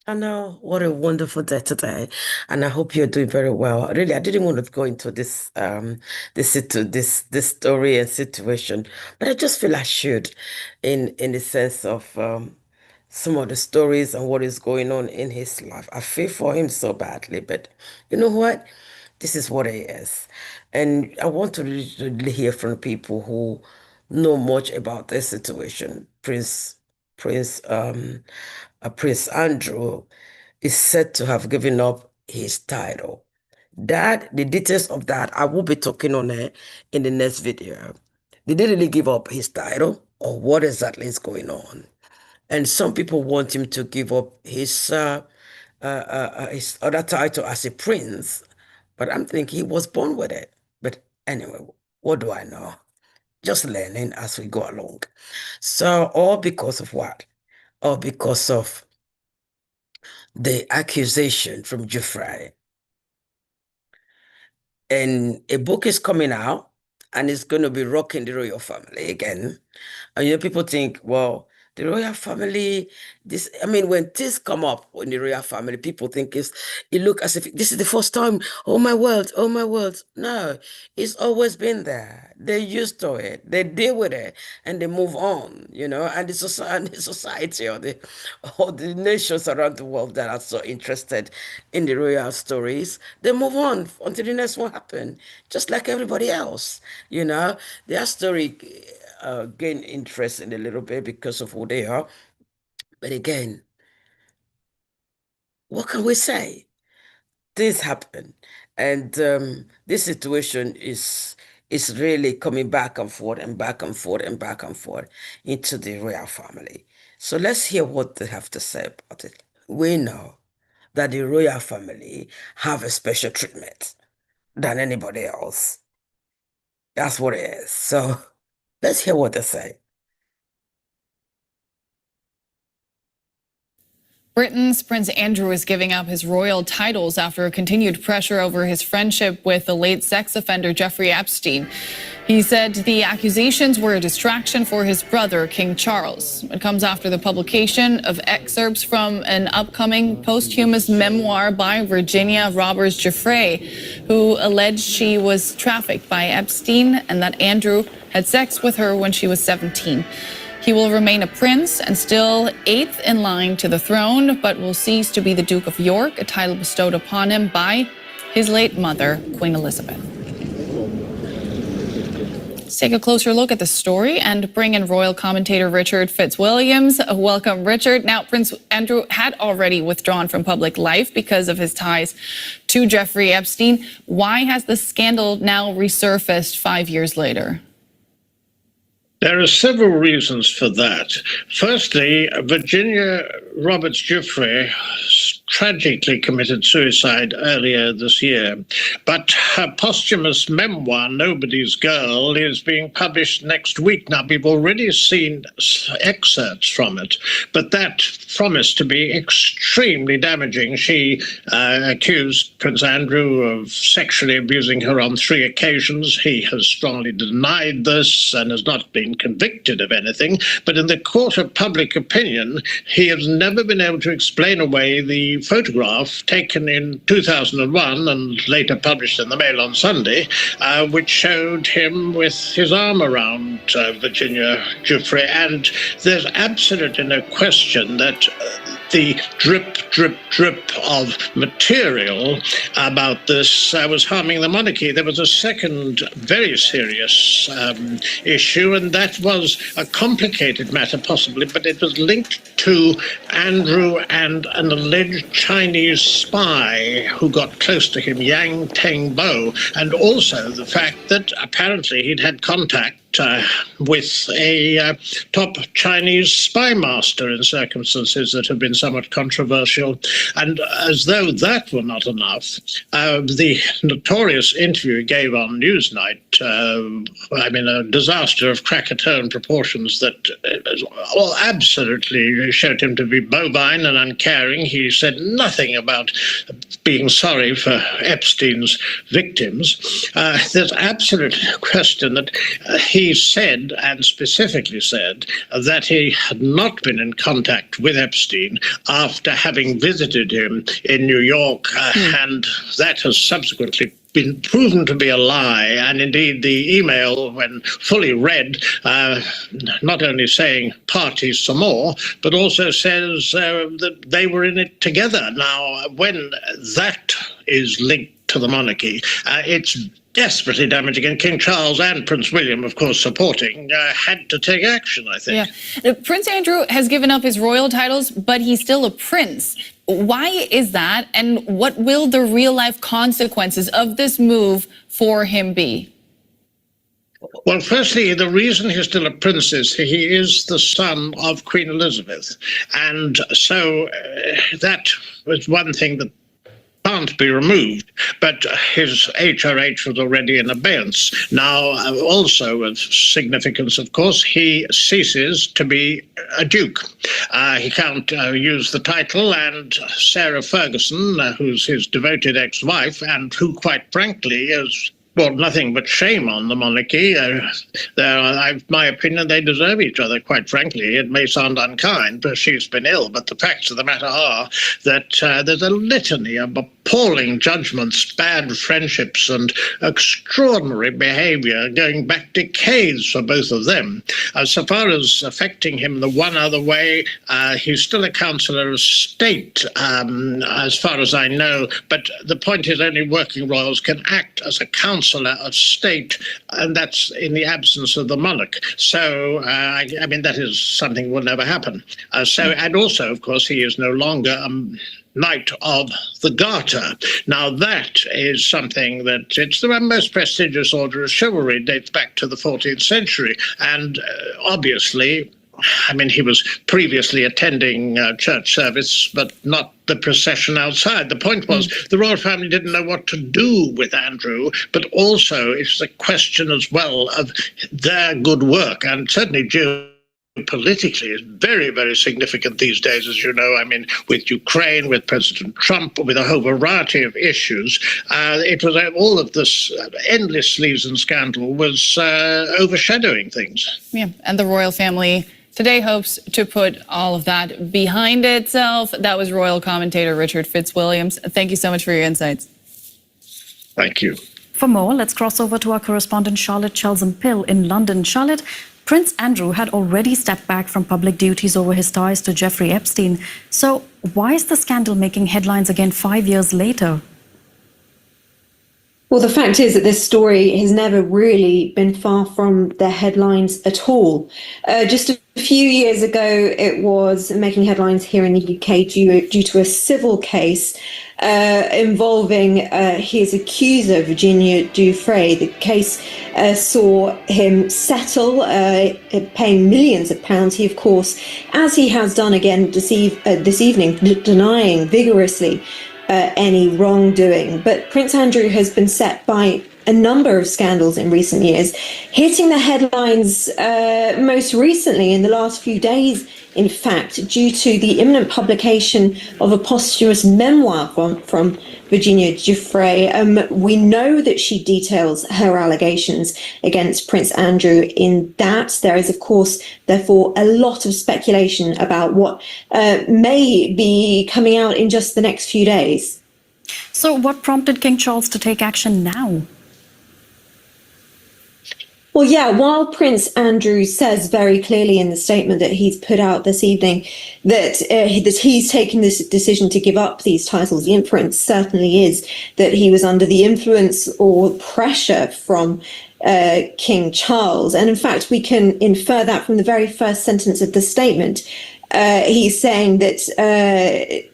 I know what a wonderful day today, and I hope you're doing very well. Really, I didn't want to go into this story and situation, but I just feel I should, in the sense of some of the stories and what is going on in his life. I feel for him so badly, but you know what? This is what it is, and I want to really hear from people who know much about this situation. Prince Andrew is said to have given up his title. That, the details of that, I will be talking on it in the next video. Did he really give up his title, or what exactly is going on? And some people want him to give up his other title as a prince, but I'm thinking he was born with it. But anyway, what do I know? Just learning as we go along. So, all because of what? All because of the accusation from Jeffrey. And a book is coming out and it's going to be rocking the royal family again. And people think, well, the royal family, this, I mean, when things come up in the royal family, people think it look as if this is the first time. Oh my world, oh my world. No, it's always been there. They're used to it. They deal with it and they move on, and the society or the nations around the world that are so interested in the royal stories, they move on until the next one happen, just like everybody else, Their story gain interest in a little bit because of who they are. But again, what can we say? Things happen, and this situation is really coming back and forth and back and forth and back and forth into the royal family. So let's hear what they have to say about it. We know that the royal family have a special treatment than anybody else. That's what it is. So let's hear what they say. Britain's Prince Andrew is giving up his royal titles after continued pressure over his friendship with the late sex offender Jeffrey Epstein. He said the accusations were a distraction for his brother, King Charles. It comes after the publication of excerpts from an upcoming posthumous memoir by Virginia Roberts Giuffre, who alleged she was trafficked by Epstein and that Andrew had sex with her when she was 17. He will remain a prince and still eighth in line to the throne, but will cease to be the Duke of York, a title bestowed upon him by his late mother, Queen Elizabeth. Let's take a closer look at the story and bring in royal commentator Richard Fitzwilliams. Welcome, Richard. Now, Prince Andrew had already withdrawn from public life because of his ties to Jeffrey Epstein. Why has the scandal now resurfaced 5 years later? There are several reasons for that. Firstly, Virginia Roberts Giuffre tragically committed suicide earlier this year, but her posthumous memoir, Nobody's Girl, is being published next week. Now, we've already seen excerpts from it, but that promised to be extremely damaging. She accused Prince Andrew of sexually abusing her on 3 occasions. He has strongly denied this and has not been convicted of anything, but in the court of public opinion, he has never been able to explain away the photograph taken in 2001 and later published in the Mail on Sunday, which showed him with his arm around Virginia Giuffre. And there's absolutely no question that the drip, drip, drip of material about this was harming the monarchy. There was a second very serious issue, and that was a complicated matter possibly, but it was linked to Andrew and an alleged Chinese spy who got close to him, Yang Tengbo, and also the fact that apparently he'd had contact with a top Chinese spy master in circumstances that have been somewhat controversial. And as though that were not enough, the notorious interview he gave on Newsnight a disaster of Krakatoan proportions that absolutely showed him to be bovine and uncaring. He said nothing about being sorry for Epstein's victims. There's absolute question that he said, and specifically said, that he had not been in contact with Epstein after having visited him in New York, and that has subsequently been proven to be a lie. And indeed, the email, when fully read, not only saying party some more, but also says that they were in it together. Now, when that is linked to the monarchy, it's desperately damaging, and King Charles and Prince William, of course, supporting, had to take action, I think. Yeah. Prince Andrew has given up his royal titles, but he's still a prince. Why is that, and what will the real-life consequences of this move for him be? Well, firstly, the reason he's still a prince is he is the son of Queen Elizabeth. And so that was one thing that can't be removed, but his HRH was already in abeyance. Now, also of significance, of course, he ceases to be a duke. He can't use the title, and Sarah Ferguson, who's his devoted ex-wife, and who, quite frankly, is brought nothing but shame on the monarchy. My opinion, they deserve each other, quite frankly. It may sound unkind, but she's been ill. But the facts of the matter are that there's a litany of appalling judgments, bad friendships, and extraordinary behavior going back decades for both of them. So far as affecting him the one other way, he's still a councillor of state, as far as I know. But the point is, only working royals can act as a councillor of state, and that's in the absence of the monarch. So, I mean, that is something that will never happen. And also, of course, he is no longer Knight of the Garter. Now, that is something that it's the most prestigious order of chivalry, dates back to the 14th century. And obviously, I mean, he was previously attending church service, but not the procession outside. The point was the royal family didn't know what to do with Andrew, but also it's a question as well of their good work. And certainly geopolitically is very, very significant these days, as you know. I mean, with Ukraine, with President Trump, with a whole variety of issues. It was all of this endless sleaze and scandal was overshadowing things. Yeah, and the royal family today hopes to put all of that behind itself. That was royal commentator Richard Fitzwilliams. Thank you so much for your insights. Thank you. For more, let's cross over to our correspondent Charlotte Chelsom-Pill in London. Charlotte, Prince Andrew had already stepped back from public duties over his ties to Jeffrey Epstein. So why is the scandal making headlines again 5 years later? Well, the fact is that this story has never really been far from the headlines at all. Just a few years ago, it was making headlines here in the UK due to a civil case involving his accuser, Virginia Giuffre. The case saw him settle, paying millions of pounds. He, of course, as he has done again this evening, denying vigorously any wrongdoing. But Prince Andrew has been set by a number of scandals in recent years, hitting the headlines most recently in the last few days, in fact, due to the imminent publication of a posthumous memoir from Virginia Giuffre. We know that she details her allegations against Prince Andrew in that. There is, of course, therefore, a lot of speculation about what may be coming out in just the next few days. So what prompted King Charles to take action now? Well, yeah, while Prince Andrew says very clearly in the statement that he's put out this evening that he's taken this decision to give up these titles, the inference certainly is that he was under the influence or pressure from King Charles. And in fact, we can infer that from the very first sentence of the statement. He's saying that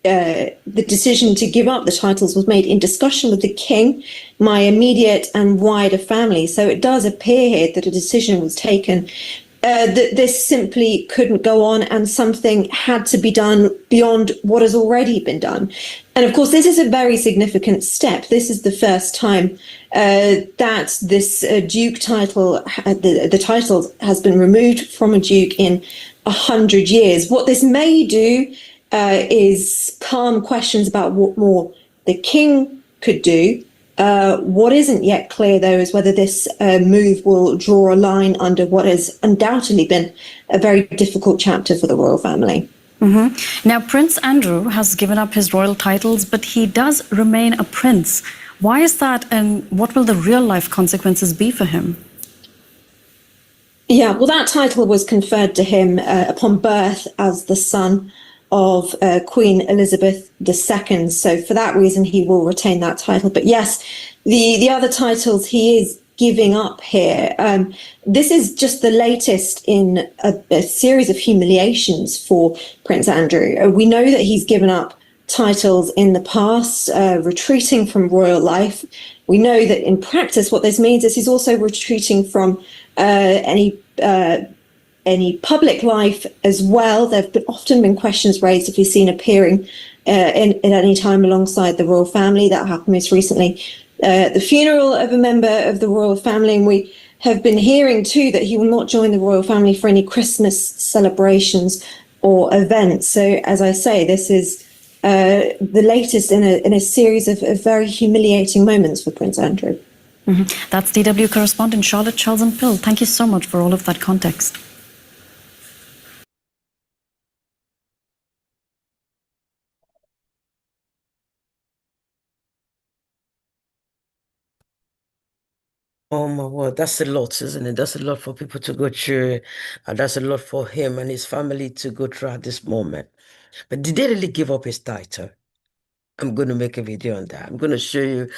the decision to give up the titles was made in discussion with the king, my immediate and wider family. So it does appear here that a decision was taken this simply couldn't go on and something had to be done beyond what has already been done. And of course, this is a very significant step. This is the first time that this Duke title, the title has been removed from a Duke in 100 years. What this may do is calm questions about what more the king could do. What isn't yet clear, though, is whether this move will draw a line under what has undoubtedly been a very difficult chapter for the royal family. Now, Prince Andrew has given up his royal titles, but he does remain a prince. Why is that, and what will the real-life consequences be for him? Yeah, well, that title was conferred to him upon birth as the son of Queen Elizabeth II. So for that reason, he will retain that title. But yes, the other titles he is giving up here. This is just the latest in a series of humiliations for Prince Andrew. We know that he's given up titles in the past, retreating from royal life. We know that in practice, what this means is he's also retreating from any public life as well. There have often been questions raised if he's seen appearing at any time alongside the royal family. That happened most recently at the funeral of a member of the royal family. And we have been hearing too that he will not join the royal family for any Christmas celebrations or events. So as I say, this is the latest in a series of very humiliating moments for Prince Andrew. That's DW correspondent Charlotte Chelsen-Pill. Thank you so much for all of that context. Oh my word, that's a lot, isn't it? That's a lot for people to go through, and that's a lot for him and his family to go through at this moment. But did they really give up his title? I'm going to make a video on that. I'm going to show you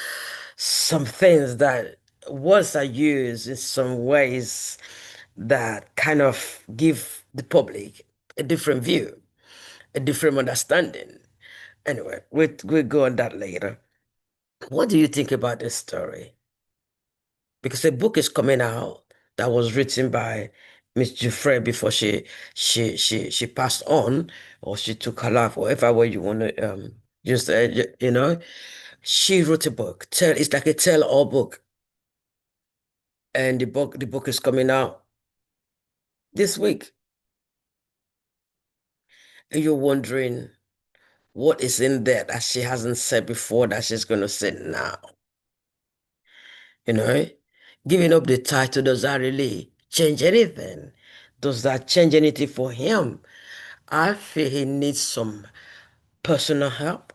some things that words are used in some ways that kind of give the public a different view, a different understanding. Anyway, we'll go on that later. What do you think about this story? Because a book is coming out that was written by Miss Giuffre before she passed on, or she took her life, whatever way you want to just you know. She wrote a book. It's like a tell-all book, and the book is coming out this week. And you're wondering what is in there that she hasn't said before that she's going to say now. You know, giving up the title, does that really change anything? Does that change anything for him? I feel he needs some personal help,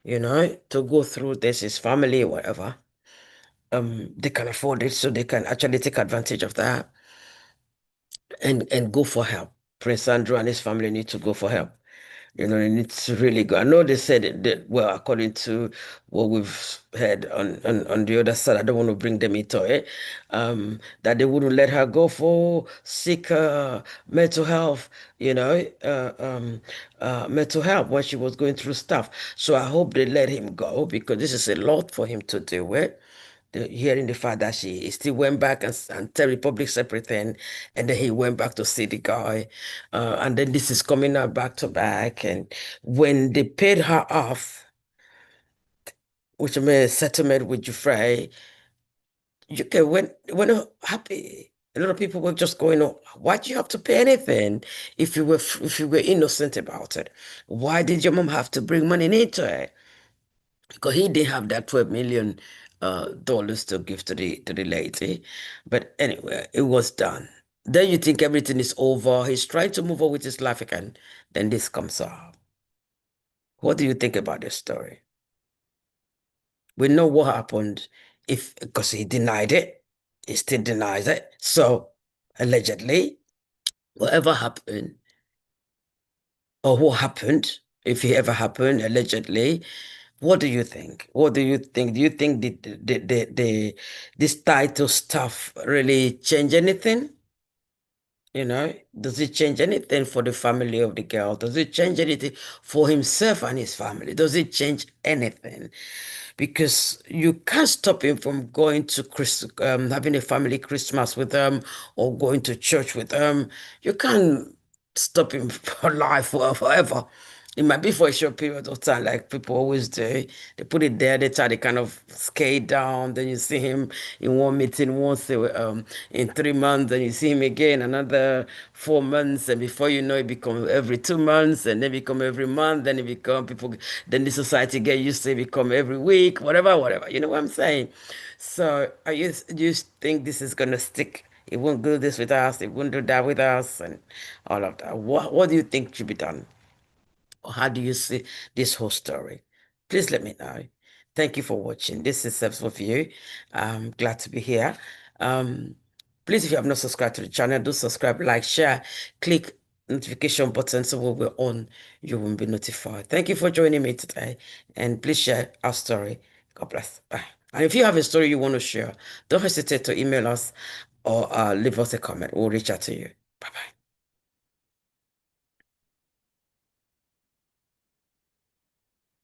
you know, to go through this, his family, whatever. They can afford it, so they can actually take advantage of that and go for help. Prince Andrew and his family need to go for help. You know, they need to really go. I know they said that, well, according to what we've heard on the other side, I don't want to bring them into it, that they wouldn't let her go for seek mental health, you know, mental health when she was going through stuff. So I hope they let him go, because this is a lot for him to deal with. Hearing the fact that she still went back and tell Republic separate thing, and then he went back to see the guy, and then this is coming out back to back. And when they paid her off, which I mean settlement with Giuffre, you can when happy. A lot of people were just going, "Oh, why do you have to pay anything if you were innocent about it? Why did your mom have to bring money into it?" Because he didn't have that $12 million dollars to give to the lady. But anyway, it was done. Then you think everything is over. He's trying to move on with his life again. Then this comes up. What do you think about this story? We know what happened because he denied it. He still denies it. So allegedly, whatever happened, or what happened, if it ever happened, allegedly, what do you think? What do you think? Do you think this title stuff really change anything? You know, does it change anything for the family of the girl? Does it change anything for himself and his family? Does it change anything? Because you can't stop him from going to having a family Christmas with them or going to church with them. You can't stop him for life or forever. It might be for a short period of time, like people always do. They put it there, they try to kind of skate down. Then you see him in one meeting once in 3 months, then you see him again another 4 months, and before you know it become every 2 months, and then become every month, then it become people, then the society get used to it become every week, whatever. You know what I'm saying? So do you think this is gonna stick? It won't do this with us, it won't do that with us, and all of that. What do you think should be done? Or how do you see this whole story? Please let me know. Thank you for watching. This is Sebs with you. I'm glad to be here. Please, if you have not subscribed to the channel, do subscribe, like, share, click notification button so when we're on, you will be notified. Thank you for joining me today. And please share our story. God bless. Bye. And if you have a story you want to share, don't hesitate to email us or leave us a comment. We'll reach out to you. Bye-bye.